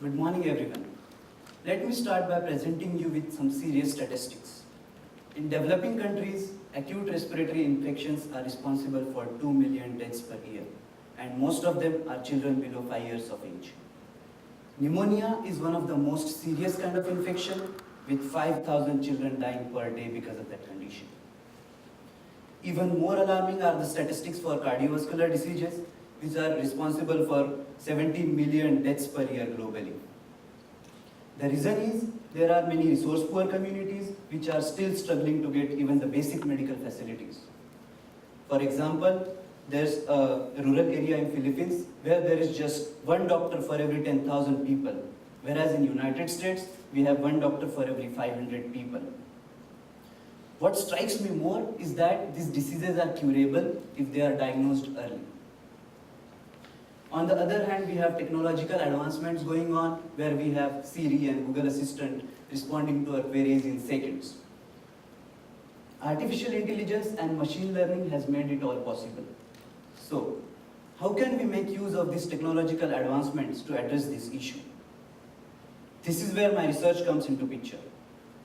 Good morning, everyone. Let me start by presenting you with some serious statistics. In developing countries, acute respiratory infections are responsible for 2 million deaths per year, and most of them are children below 5 years of age. Pneumonia is one of the most serious kind of infection, with 5,000 children dying per day because of that condition. Even more alarming are the statistics for cardiovascular diseases, which are responsible for 70 million deaths per year globally. The reason is there are many resource-poor communities which are still struggling to get even the basic medical facilities. For example, there's a rural area in Philippines where there is just one doctor for every 10,000 people, whereas in United States, we have one doctor for every 500 people. What strikes me more is that these diseases are curable if they are diagnosed early. On the other hand, we have technological advancements going on where we have Siri and Google Assistant responding to our queries in seconds. Artificial intelligence and machine learning has made it all possible. So, how can we make use of these technological advancements to address this issue? This is where my research comes into picture.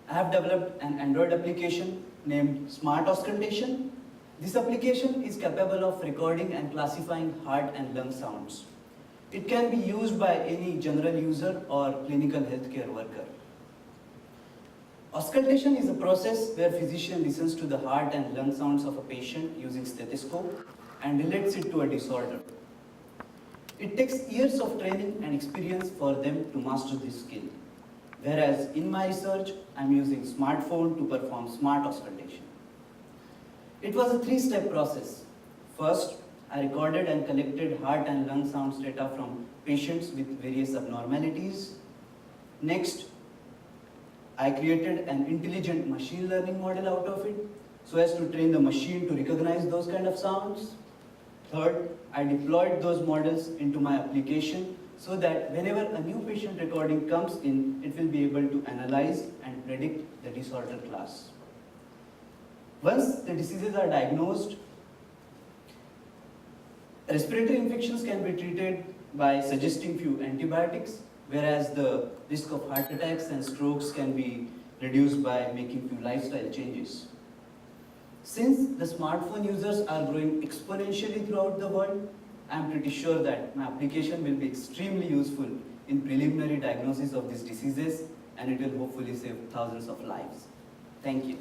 I have developed an Android application named Smart Auscultation. This application is capable of recording and classifying heart and lung sounds. It can be used by any general user or clinical healthcare worker. Auscultation is a process where physician listens to the heart and lung sounds of a patient using stethoscope and relates it to a disorder. It takes years of training and experience for them to master this skill. Whereas in my research, I'm using smartphone to perform smart auscultation. It was a three-step process. First, I recorded and collected heart and lung sounds data from patients with various abnormalities. Next, I created an intelligent machine learning model out of it so as to train the machine to recognize those kind of sounds. Third, I deployed those models into my application so that whenever a new patient recording comes in, it will be able to analyze and predict the disorder class. Once the diseases are diagnosed, respiratory infections can be treated by suggesting few antibiotics, whereas the risk of heart attacks and strokes can be reduced by making few lifestyle changes. Since the smartphone users are growing exponentially throughout the world, I'm pretty sure that my application will be extremely useful in preliminary diagnosis of these diseases, and it will hopefully save thousands of lives. Thank you.